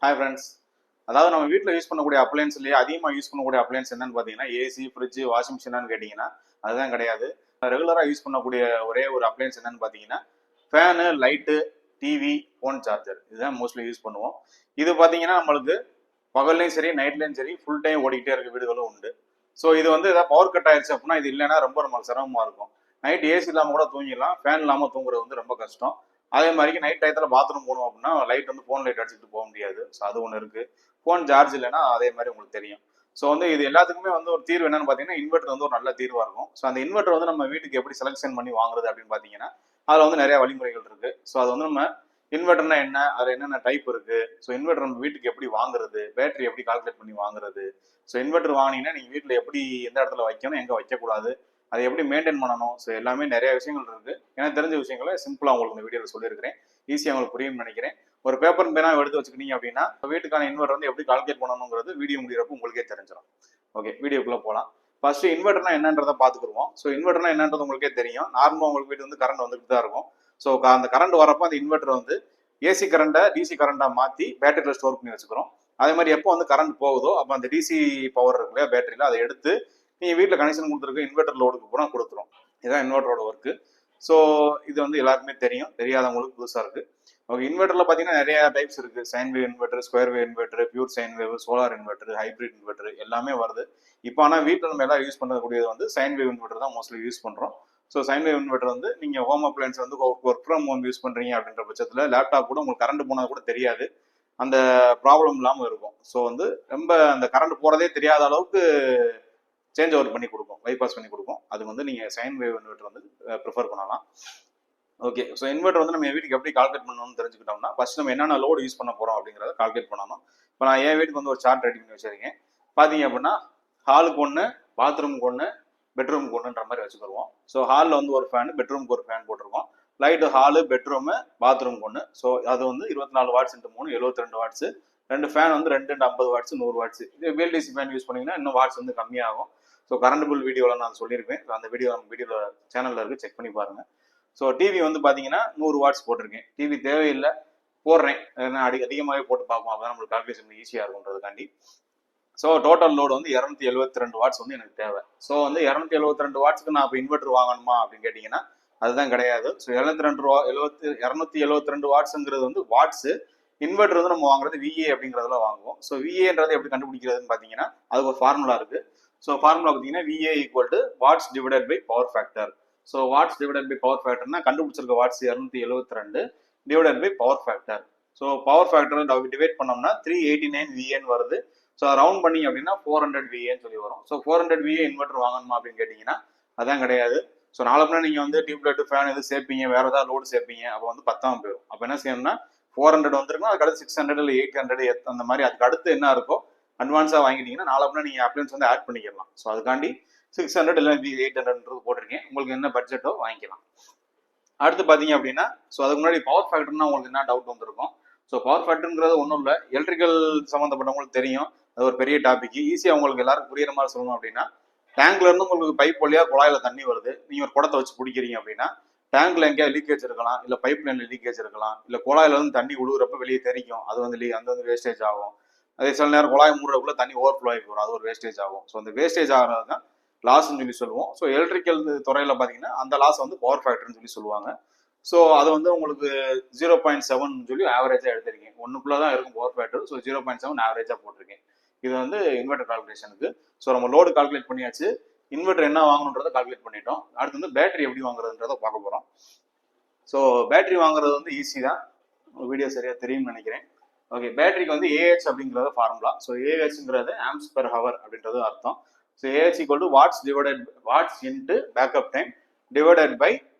Hi friends. அதாவது நம்ம வீட்டில் யூஸ் பண்ணக்கூடிய அப்ளையன்ஸ்லேயே அதிகமாக யூஸ் பண்ணக்கூடிய அப்ளையன்ஸ் என்னன்னு பார்த்தீங்கன்னா ஏசி, ஃப்ரிட்ஜ், வாஷிங் மிஷினான்னு கேட்டிங்கன்னா அதுதான் கிடையாது. ரெகுலராக யூஸ் பண்ணக்கூடிய ஒரே ஒரு அப்ளையன்ஸ் என்னன்னு பார்த்தீங்கன்னா fan, light, TV, phone charger, இதுதான் மோஸ்ட்லி யூஸ் பண்ணுவோம். இது பார்த்தீங்கன்னா நம்மளுக்கு பகல்லையும் சரி நைட்லையும் சரி ஃபுல் டைம் ஓடிக்கிட்டே இருக்க வீடுகளும் உண்டு. ஸோ இது வந்து ஏதாவது பவர் கட் ஆயிடுச்சு அப்படின்னா இது இல்லைன்னா ரொம்ப நமக்கு சிரமமாக இருக்கும். நைட் ஏசி இல்லாமல் கூட தூங்கிடலாம், ஃபேன் இல்லாமல் தூங்குறது வந்து ரொம்ப கஷ்டம். அதே மாதிரி நைட் டயத்தில் பாத்ரூம் போகணும் அப்படின்னா லைட் வந்து ஃபோன் லைட் அடிச்சுட்டு போக முடியாது. ஸோ அது ஒன்று இருக்குது. ஃபோன் சார்ஜ் இல்லைன்னா அதே மாதிரி உங்களுக்கு தெரியும். ஸோ வந்து இது எல்லாத்துக்குமே வந்து ஒரு தீர்வு என்னன்னு பார்த்தீங்கன்னா இன்வெர்டர் வந்து ஒரு நல்ல தீர்வாக இருக்கும். ஸோ அந்த இன்வெர்டர் வந்து நம்ம வீட்டுக்கு எப்படி செலெக்ஷன் பண்ணி வாங்குறது அப்படின்னு பார்த்தீங்கன்னா அதில் வந்து நிறைய வழிமுறைகள் இருக்குது. ஸோ அது வந்து நம்ம இன்வெர்டர்னா என்ன, அதில் என்னென்ன டைப் இருக்கு, ஸோ இன்வெர்டர் நம்ம வீட்டுக்கு எப்படி வாங்குறது, பேட்டரி எப்படி கால்குலேட் பண்ணி வாங்குறது, ஸோ இன்வெர்டர் வாங்கினீங்கன்னா நீங்கள் வீட்டில் எப்படி எந்த இடத்துல வைக்கணும், எங்கே வைக்கக்கூடாது, அதை எப்படி மெயின்டைன் பண்ணணும், ஸோ எல்லாமே நிறைய விஷயங்கள் இருக்கு. எனக்கு தெரிஞ்ச விஷயங்களை சிம்பிளாக உங்களுக்கு இந்த வீடியோவில் சொல்லியிருக்கிறேன். ஈஸியாக உங்களுக்கு புரியும்னு நினைக்கிறேன். ஒரு பேப்பர் பேனா எடுத்து வச்சுக்கிட்டீங்க அப்படின்னா வீட்டுக்கான இன்வெர்டர் வந்து எப்படி கால்குலேட் பண்ணணுங்கிறது வீடியோ முடிகிறப்ப உங்களுக்கே தெரிஞ்சிடும். ஓகே, வீடியோக்குள்ளே போகலாம். ஃபர்ஸ்ட் இன்வெர்டர்னா என்னன்றதை பார்த்துக்குருவோம். ஸோ இன்வெர்டர்னா என்னன்றது உங்களுக்கே தெரியும். நார்மலாக உங்களுக்கு வீட்டு வந்து கரண்ட் வந்துட்டு தான் இருக்கும். ஸோ அந்த கரண்ட் வரப்போ அந்த இன்வெர்டர் வந்து ஏசி கரண்டை டிசி கரண்டா மாற்றி பேட்டரியில் ஸ்டோர் பண்ணி வச்சுக்கிறோம். அதே மாதிரி எப்போ வந்து கரண்ட் போகுதோ அப்போ அந்த டிசி பவர் இருக்கு இல்லையா பேட்டரியில், அதை எடுத்து நீங்கள் வீட்டில் கனெக்ஷன் கொடுத்துருக்க இன்வெர்டர் லோடுக்கு பூரா கொடுத்துரும். இதுதான் இன்வெர்டரோட ஒர்க்கு. ஸோ இது வந்து எல்லாருக்குமே தெரியும், தெரியாதவங்களுக்கு புதுசாக இருக்குது. ஓகே, இன்வெர்டரில் பார்த்தீங்கன்னா நிறைய டைப்ஸ் இருக்குது. Sine wave inverter, square wave inverter, pure sine wave, solar inverter, hybrid inverter எல்லாமே வருது. இப்போ ஆனால் வீட்டில் நம்ம எல்லாம் யூஸ் பண்ணக்கூடியது வந்து சைன் வேவ் இன்வெர்டர் தான் மோஸ்ட்லி யூஸ் பண்ணுறோம். ஸோ சைன் வேவ் இன்வெர்டர் வந்து நீங்கள் ஹோம் அப்ளையன்ஸ் வந்து ஒர்க் ஃப்ரம் ஹோம் யூஸ் பண்ணுறீங்க அப்படின்ற பட்சத்தில் லேப்டாப் கூட உங்களுக்கு கரண்ட் போனது கூட தெரியாது, அந்த ப்ராப்ளம் இல்லாமல் இருக்கும். ஸோ வந்து ரொம்ப அந்த கரண்ட் போகிறதே தெரியாத அளவுக்கு சேஞ்ச் ஓவர் பண்ணி கொடுக்கும், பைபாஸ் பண்ணி கொடுக்கும். அது வந்து நீங்கள் சைன் வேவ் இன்வெர்டர் வந்து ப்ரிஃபர் பண்ணலாம். ஓகே, ஸோ இன்வெர்டர் வந்து நம்ம வீட்டுக்கு எப்படி கால்குலேட் பண்ணணும்னு தெரிஞ்சுக்கிட்டோம்னா ஃபர்ஸ்ட் நம்ம என்னென்ன லோடு யூஸ் பண்ண போகிறோம் அப்படிங்கிறத கால்குலேட் பண்ணணும். இப்போ நான் என் வீட்டுக்கு வந்து ஒரு சார்ட் ரெடி பண்ணி வச்சிருக்கேன். பார்த்தீங்க அப்படின்னா ஹாலுக்கு ஒன்று, பாத்ரூமுக்கு ஒன்று, பெட்ரூமுக்கு ஒன்றுன்ற மாதிரி வச்சுக்கிடுவோம். ஸோ ஹாலில் வந்து ஒரு ஃபேன், பெட்ரூமுக்கு ஒரு ஃபேன் போட்டிருக்கோம். லைட்டு ஹாலு, பெட்ரூமு, பாத்ரூமுக்கு ஒன்று. ஸோ அது வந்து 24 வாட்ஸ் இன்ட்டு 3 72 வாட்ஸ். ரெண்டு ஃபேன் வந்து 2 50 வாட்ஸ் 100 வாட்ஸ். இது VLDC ஃபேன் யூஸ் பண்ணிங்கன்னா இன்னும் வாட்ஸ் வந்து கம்மியாகும். ஸோ கரண்ட் பில் வீடியோவில் நான் சொல்லியிருக்கேன். அந்த வீடியோ நம்ம வீடியோவில் சேனலில் இருக்குது, செக் பண்ணி பாருங்கள். ஸோ டிவி வந்து பார்த்தீங்கன்னா 100 வாட்ஸ் போட்டிருக்கேன். டிவி தேவையில்லை, போடுறேன் ஏன்னா அதிகமாகவே போட்டு பார்ப்போம், அப்போ தான் நம்மளுக்கு கால்குலேஷன் ஈஸியாக இருக்குன்றதுக்காண்டி. ஸோ டோட்டல் லோடு வந்து 272 வாட்ஸ் வந்து எனக்கு தேவை. ஸோ வந்து 272 வாட்ஸ்க்கு நான் இப்போ இன்வெர்டர் வாங்கணுமா அப்படின்னு கேட்டிங்கன்னா அதுதான் கிடையாது. ஸோ 272 வாட்ஸுங்கிறது வந்து வாட்ஸு. இன்வெர்டர் வந்து நம்ம வாங்குறது VA அப்படிங்கிறதுல வாங்குவோம். ஸோ VAன்றது எப்படி கண்டுபிடிக்கிறதுன்னு பார்த்தீங்கன்னா அதுக்கு ஒரு ஃபார்முலா இருக்குது. ஸோ ஃபார்முலா பார்த்தீங்கன்னா VA equal to watts divided by power factor. So watts divided by power ஃபேக்டர்னா கண்டுபிடிச்சிருக்க watts 272 divided by power factor. So power factor divide பண்ணோம்னா 389 VA வருது. ஸோ ரவுண்ட் பண்ணி அப்படின்னா 400 VAன்னு சொல்லி வரும். ஸோ 400 VA இன்வெர்டர் வாங்கணுமா அப்படின்னு கேட்டிங்கன்னா அதான் கிடையாது. ஸோ நாளப்பினா நீங்கள் வந்து டியூப்லைட் ஃபேன் எது சேர்ப்பீங்க, வேற ஏதாவது லோடு சேர்ப்பீங்க, அப்போ வந்து 10 போயிடும். அப்போ என்ன செய்யணும்னா 400 வந்துருக்குன்னா அதுக்கு அடுத்து 600 இல்லை 800 அந்த மாதிரி அதுக்கு அடுத்து என்ன இருக்கோ அட்வான்ஸாக வாங்கிட்டீங்கன்னா நாளப்பினா நீங்கள் அப்ளையன்ஸ் வந்து ஆட் பண்ணிக்கலாம். ஸோ அதுக்காண்டி 600 இல்லை 800 போட்டிருக்கேன். உங்களுக்கு என்ன பட்ஜெட்டோ வாங்கிக்கலாம். அடுத்து பார்த்தீங்க அப்படின்னா ஸோ அதுக்கு முன்னாடி பவர் ஃபேக்டர்னா உங்களுக்கு என்ன டவுட் வந்திருக்கும். ஸோ பவர் ஃபேக்டருங்கிறது ஒன்றும் இல்லை, எலக்ட்ரிக்கல் சம்மந்தப்பட்டவங்களுக்கு தெரியும், அது ஒரு பெரிய டாபிக். ஈஸியாக உங்களுக்கு எல்லாருக்கும் புரியுற மாதிரி சொல்லணும் அப்படின்னா டேங்க்ல இருந்து உங்களுக்கு பைப் வழியா குழாயில தண்ணி வருது, நீங்க ஒரு குடத்தை வச்சு பிடிக்கிறீங்க அப்படின்னா டேங்க்ல எங்கேயா லீக்கேஜ் இருக்கலாம், இல்லை பைப் லைன்ல லீக்கேஜ் இருக்கலாம், இல்லை குழாயில இருந்து தண்ணி உழுகுறப்ப வெளியே தெரிக்கும், அது வந்து அந்த வந்து வேஸ்டேஜ் ஆகும். அதே சில நேரம் குழாய் மூடுறதுக்குள்ள தண்ணி ஓவர்ஃப்ளோ ஆகி போகும், அது ஒரு வேஸ்டேஜ் ஆகும். ஸோ அந்த வேஸ்டேஜ் ஆகிறது தான் லாஸ்ன்னு சொல்லி சொல்லுவோம். ஸோ எலக்ட்ரிக்கல் துறையில பார்த்தீங்கன்னா அந்த லாஸ் வந்து பவர் ஃபேக்டர்னு சொல்லி சொல்லுவாங்க. ஸோ அது வந்து உங்களுக்கு 0.7 சொல்லி ஆவரேஜாக எடுத்திருக்கேன். ஒன்றுக்குள்ளே தான் இருக்கும் பவர் ஃபேக்டர். ஸோ 0.7 ஆவரேஜாக போட்டிருக்கேன். இது வந்து இன்வெர்டர் கால்குலேஷனுக்கு. ஸோ நம்ம லோடு கால்குலேட் பண்ணியாச்சு, இன்வெர்டர் என்ன வாங்கணுன்றதை கால்குலேட் பண்ணிட்டோம். அடுத்து வந்து பேட்டரி எப்படி வாங்குறதுன்றதை பார்க்க போகிறோம். ஸோ பேட்டரி வாங்குறது வந்து ஈஸி தான், வீடியோ சரியாக தெரியும்னு நினைக்கிறேன். ஓகே, பேட்டரிக்கு வந்து AH அப்படிங்கிறது ஃபார்முலா. ஸோ AHங்கிறது ஆம்ஸ் பெர் ஹவர் அப்படின்றது அர்த்தம். So AH equal to watts into backup time divided by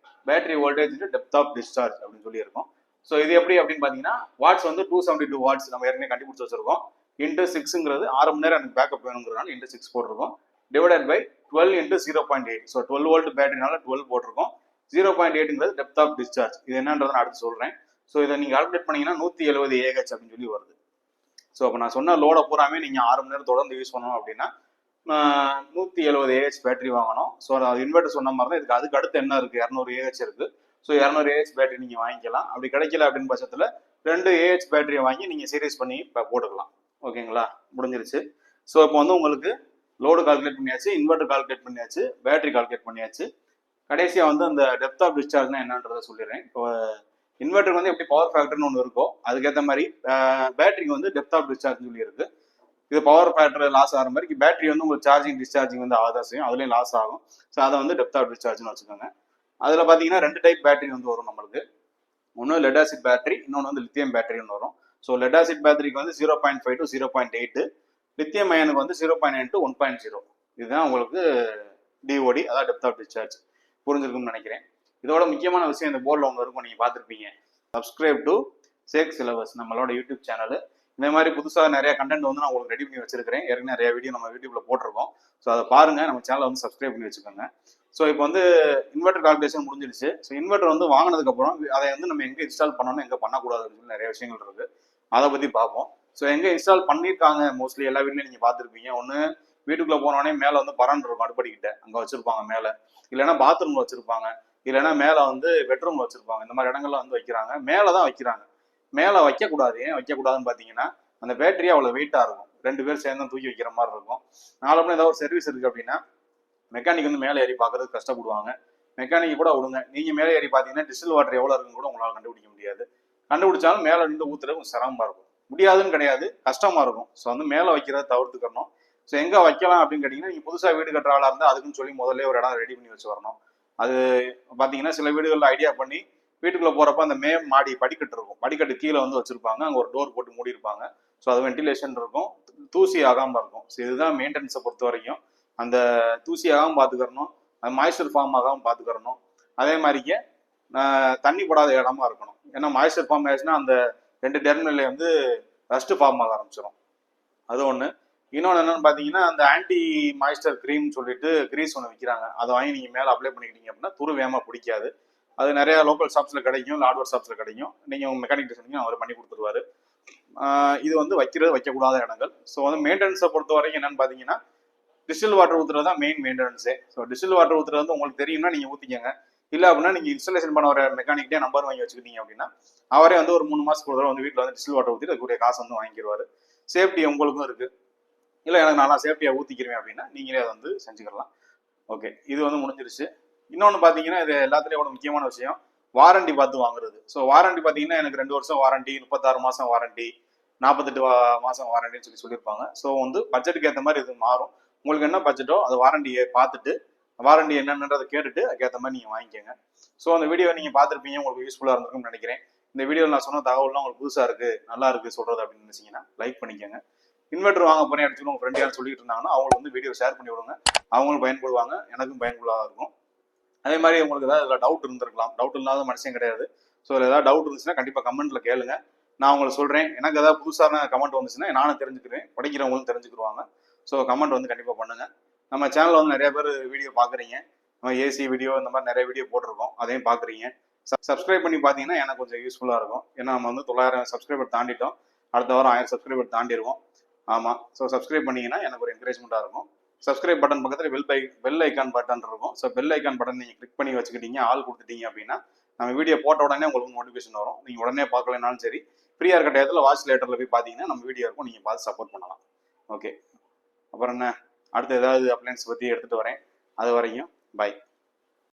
battery voltage depth of discharge அப்படின்னு சொல்லி இருக்கும். ஸோ இது எப்படி அப்படின்னு பார்த்தீங்கன்னா வாட்ஸ் வந்து 272 வாட்ஸ் நம்ம ஏற்கனவே கண்டுபிடிச்சு வச்சிருக்கோம். இன்ட்டு 6ங்கிறது 6 மணி நேரம் எனக்கு பேக்கப் வேணுங்கிறதுனால இன்ட்டு 6 போட்டிருக்கோம். Divided by 12 into 0.8. So 12 volt பேட்டரினால 12 போட்டிருக்கோம். 0.8ங்கிறது டெப்த் ஆஃப் டிஸ்சார்ஜ். இது என்னன்றதை நான் அடுத்து சொல்றேன். ஸோ இதை நீங்கள் கால்குலேட் பண்ணீங்கன்னா 170 AH அப்படின்னு சொல்லி வருது. ஸோ அப்போ நான் சொன்ன லோட பூராமே நீங்கள் 6 மணி நேரம் தொடர்ந்து யூஸ் பண்ணணும் அப்படின்னா 170 AH பேட்டரி வாங்கணும். ஸோ அது இன்வெர்டர் சொன்ன மாதிரி தான். அதுக்கு அடுத்து என்ன இருக்குது, 200 AH இருக்குது. ஸோ 200 AH பேட்டரி நீங்கள் வாங்கிக்கலாம். அப்படி கிடைக்கல அப்படின்னு பட்சத்தில் 2 ஏஹெச் பேட்டரியை வாங்கி நீங்கள் சீரியஸ் பண்ணி இப்போ போட்டுக்கலாம். ஓகேங்களா, முடிஞ்சிருச்சு. ஸோ இப்போ வந்து உங்களுக்கு லோடு கால்குலேட் பண்ணியாச்சு, இன்வெர்டர் கால்குலேட் பண்ணியாச்சு, பேட்டரி கால்குலேட் பண்ணியாச்சு. கடைசியாக வந்து அந்த டெப்த் ஆஃப் டிஸ்சார்ஜ்னா என்னன்றதை சொல்லிடுறேன். இப்போ இன்வெர்டருக்கு வந்து எப்படி பவர் ஃபேக்டர்னு ஒன்று இருக்கோ அதுக்கேற்ற மாதிரி பேட்டரிக்கு வந்து டெப்த் ஆஃப் டிஸ்சார்ஜ் சொல்லி இருக்கு. இது பவர் ஃபேக்டர் லாஸ் ஆகிற மாதிரி பேட்டரி வந்து உங்களுக்கு சார்ஜிங் டிஸ்சார்ஜிங் வந்து ஆதா செய்யும், அதுலேயும் லாஸ் ஆகும். ஸோ அதை வந்து டெப்த் ஆஃப் டிஸ்சார்ஜ்னு வச்சுக்கோங்க. அதில் பார்த்தீங்கன்னா 2 டைப் பேட்டரி வந்து வரும் நம்மளுக்கு. ஒன்று லெட் ஆசிட் பேட்டரி, இன்னொன்று வந்து லித்தியம் பேட்டரின்னு வரும். ஸோ லெட் ஆசிட் பேட்டரிக்கு வந்து 0.5 to 0.8, லித்தியம் அயனுக்கு வந்து 0.9 to 1.0. இதுதான் உங்களுக்கு டிஓடி, அதாவது டெப்த் ஆஃப் டிஸ்சார்ஜ். புரிஞ்சிருக்கும்னு நினைக்கிறேன். இதோட முக்கியமான விஷயம் இந்த போர்டில் ஒன்று இருக்கும், நீங்கள் பார்த்துருப்பீங்க. சப்ஸ்கிரைப் டு சேக் சிலபஸ், நம்மளோட யூடியூப் சேனல். இந்த மாதிரி புதுசாக நிறைய கண்டென்ட் வந்து நான் உங்களுக்கு ரெடி பண்ணி வச்சிருக்கிறேன். ஏற்கனவே நிறைய வீடியோ நம்ம யூடியூப்ல போட்டிருக்கோம். ஸோ அதை பாருங்க, நம்ம சேனலை வந்து சப்ஸ்கிரைப் பண்ணி வச்சுக்கோங்க. ஸோ இப்போ வந்து இன்வெர்டர் கால்குலேஷன் முடிஞ்சிருச்சு. ஸோ இன்வெர்டர் வந்து வாங்கினதுக்கப்புறம் அதை வந்து நம்ம எங்கே இன்ஸ்டால் பண்ணணும், எங்கே பண்ணக்கூடாதுன்னு சொல்லி நிறைய விஷயங்கள் இருக்கு. அதை பற்றி பார்ப்போம். ஸோ எங்கே இன்ஸ்டால் பண்ணியிருக்காங்க மோஸ்ட்லி எல்லா வீட்லையும் நீங்கள் பார்த்துருப்பீங்க. ஒன்று வீட்டுக்குள்ளே போனோடனே மேலே வந்து பரன் இருக்கும், அடுப்படிக்கிட்ட அங்கே வச்சிருப்பாங்க மேலே. இல்லைன்னா பாத்ரூம்ல வச்சிருப்பாங்க, இல்லைன்னா மேலே வந்து பெட்ரூம்ல வச்சிருப்பாங்க. இந்த மாதிரி இடங்கள்ல வந்து வைக்கிறாங்க, மேலே தான் வைக்கிறாங்க. மேலே வைக்கக்கூடாது. ஏன் வைக்கக்கூடாதுன்னு பார்த்தீங்கன்னா அந்த பேட்டரி அவ்வளோ வெயிட்டாக இருக்கும், 2 பேர் சேர்ந்து தூக்கி வைக்கிற மாதிரி இருக்கும். நாலு ஏதாவது ஒரு சர்வீஸ் இருக்கு அப்படின்னா மெக்கானிக் வந்து மேலே ஏறி பார்க்கறதுக்கு கஷ்டப்படுவாங்க. மெக்கானிக் கூட விடுங்க, நீங்கள் மேலே ஏறி பார்த்தீங்கன்னா டிஸ்டில் வாட்டர் எவ்வளோ இருக்குன்னு கூட உங்களால் கண்டுபிடிக்க முடியாது. கண்டுபிடிச்சாலும் மேலே நின்று ஊற்றுறது கொஞ்சம் சிரமமாக இருக்கும். முடியாதுன்னு கிடையாது, கஷ்டமாக இருக்கும். ஸோ வந்து மேலே வைக்கிறத தவிர்த்துக்கணும். ஸோ எங்கே வைக்கலாம் அப்படின்னு கேட்டிங்கன்னா, நீங்கள் புதுசாக வீடு கட்டுற ஆளாக இருந்தால் அதுக்குன்னு சொல்லி முதல்ல ஒரு இடம் ரெடி பண்ணி வச்சு வரணும். அது பார்த்தீங்கன்னா சில வீடுகளில் ஐடியா பண்ணி வீட்டுக்குள்ளே போகிறப்ப அந்த மாடி படிக்கட்டு இருக்கும், படிக்கட்டு கீழே வந்து வச்சுருப்பாங்க, அங்கே ஒரு டோர் போட்டு மூடி இருப்பாங்க. ஸோ அது வென்டிலேஷன் இருக்கும், தூசி ஆகாமல் இருக்கும். ஸோ இதுதான் மெயின்டெனன்ஸை பொறுத்த வரைக்கும். அந்த தூசி ஆகாமல் பார்த்துக்கிறணும், அது மாய்ஸ்சர் ஃபார்ம் ஆகாமல் பார்த்துக்கிறணும். அதே மாதிரியே தண்ணி போடாத இடமா இருக்கணும். ஏன்னா மாய்ஸ்சர் ஃபார்ம் ஆயிடுச்சுன்னா அந்த 2 டெர்மினல்ல வந்து ரஸ்ட் ஃபார்ம் ஆக ஆரம்பிச்சிடும். அது ஒன்று. இன்னொன்று என்னன்னு பார்த்தீங்கன்னா, அந்த ஆன்டி மாய்ஸ்டர் க்ரீம் சொல்லிட்டு கிரீஸ் ஒன்று விற்கிறாங்க. அதை வாங்கி நீங்கள் மேலே அப்ளை பண்ணிக்கிட்டீங்க அப்படின்னா துரு வேகமாக பிடிக்காது. அது நிறைய லோக்கல் ஷாப்ஸில் கிடைக்கும், இல்லை ஹார்ட்வேர் ஷாப்ஸில் கிடைக்கும். நீங்கள் உங்கள் மெக்கானிக் சொன்னீங்கன்னா அவர் பண்ணி கொடுத்துருவாரு. இது வந்து வைக்கக்கூடாத இடங்கள். ஸோ வந்து மெயின்டெனன்ஸை பொறுத்த வரைக்கும் என்னன்னு பார்த்தீங்கன்னா, டிஸ்டில் வாட்டர் ஊற்றுறது தான் மெயின் மெயின்டெனன்ஸே. ஸோ டிஸ்டில் வாட்டர் ஊற்றுறது வந்து உங்களுக்கு தெரியும்னா நீங்கள் ஊற்றிக்கங்க. இல்லை அப்படின்னா நீங்கள் இன்ஸ்டாலேஷன் பண்ண வர மெக்கானிக்கிட்டே நம்பர் வாங்கி வச்சுக்கிட்டீங்க அப்படின்னா அவரே வந்து ஒரு 3 மாதத்துக்கு ஒரு தடவை வந்து வீட்டில் வந்து டிஸ்டில் வாட்டர் ஊற்றிட்டு அதுக்குரிய காசு வந்து வாங்கிடுவார். சேஃப்டி உங்களுக்கும் இருக்குது. இல்லை எனக்கு நல்லா சேஃப்டியாக ஊற்றிக்கிறேன் அப்படின்னா நீங்களே அதை வந்து செஞ்சுக்கலாம். ஓகே, இது வந்து முடிஞ்சிருச்சு. இன்னொன்று பார்த்தீங்கன்னா, இது எல்லாத்துலேயும் ஒரு முக்கியமான விஷயம், வாரண்டி பார்த்து வாங்குறது. ஸோ வாரண்டி பார்த்தீங்கன்னா எனக்கு 2 வருஷம் வாரண்டி, 36 மாதம் வாரண்டி, 48 மாதம் வாரண்டின்னு சொல்லியிருப்பாங்க. ஸோ வந்து பட்ஜெட்டுக்கு ஏற்ற மாதிரி இது மாறும். உங்களுக்கு என்ன பட்ஜெட்டோ அது வாரண்டியை பார்த்துட்டு வாரண்டி என்னன்றதை கேட்டுட்டு அதுக்கேற்ற மாதிரி நீங்கள் வாங்கிக்கோங்க. ஸோ அந்த வீடியோ நீங்கள் பார்த்துருப்பீங்க, உங்களுக்கு யூஸ்ஃபுல்லாக இருந்திருக்கும்னு நினைக்கிறேன். இந்த வீடியோவில் நான் சொன்ன தகவல்லாம் உங்களுக்கு புதுசாக இருக்குது, நல்லா இருக்குது சொல்கிறது அப்படின்னு நினச்சிங்கன்னா லைக் பண்ணிக்கோங்க. இன்வெர்டர் வாங்க போறேன் எடுத்துக்கணும் உங்க ஃப்ரெண்ட் யாரும் சொல்லிட்டு இருந்தாங்கன்னா அவங்களுக்கு வந்து வீடியோ ஷேர் பண்ணி விடுங்க, அவங்களும் பயன்படுவாங்க, எனக்கும் பயன்படுவதாக இருக்கும். அதே மாதிரி உங்களுக்கு ஏதாவது டவுட் இருந்திருக்கலாம், டவுட் இல்லாத மனுஷன் கிடையாது. ஸோ ஏதாவது டவுட் இருந்துச்சுன்னா கண்டிப்பாக கமெண்ட்ல கேளுங்க, நான் உங்களுக்கு சொல்றேன். எனக்கு ஏதாவது புதுசான கமெண்ட் வந்துச்சுன்னா நானும் தெரிஞ்சுக்கிறேன், படிக்கிறவங்களும் தெரிஞ்சுக்கிடுவாங்க. ஸோ கமெண்ட் வந்து கண்டிப்பாக பண்ணுங்க. நம்ம சேனல்ல வந்து நிறைய பேர் வீடியோ பார்க்குறீங்க, நம்ம ஏசி வீடியோ இந்த மாதிரி நிறைய வீடியோ போட்டிருக்கோம், அதையும் பார்க்குறீங்க. சப்ஸ்கிரைப் பண்ணி பார்த்தீங்கன்னா எனக்கு கொஞ்சம் யூஸ்ஃபுல்லாக இருக்கும். ஏன்னா நம்ம வந்து 900 சப்ஸ்கிரைபர் தாண்டிட்டோம், அடுத்த வாரம் 1000 சப்ஸ்கிரைபர் தாண்டிடுவோம். ஆமாம், ஸோ சப்ஸ்கிரைப் பண்ணிங்கன்னா எனக்கு ஒரு என்கரேஜ்மெண்ட்டாக இருக்கும். சப்ஸ்கிரைப் பட்டன் பக்கத்தில் பெல் ஐக்கான் பட்டன் இருக்கும். ஸோ பெல் ஐக்கான் பட்டன் நீங்கள் கிளிக் பண்ணி வச்சுக்கிட்டீங்க, ஆள் கொடுத்துட்டீங்க அப்படின்னா நம்ம வீடியோ போட்ட உடனே உங்களுக்கு நோட்டிஃபிகேஷன் வரும். நீங்கள் உடனே பார்க்கலனாலும் சரி, ஃப்ரீயாக இருக்க டயத்தில் வாட்ச் லேட்டரில் போய் பார்த்தீங்கன்னா நம்ம வீடியோ இருக்கும், நீங்கள் பார்த்து சப்போர்ட் பண்ணலாம். ஓகே, அப்புறம் என்ன, அடுத்து ஏதாவது அப்ளைன்ஸ் பற்றி எடுத்துகிட்டு வரேன். அது வரைக்கும் பை.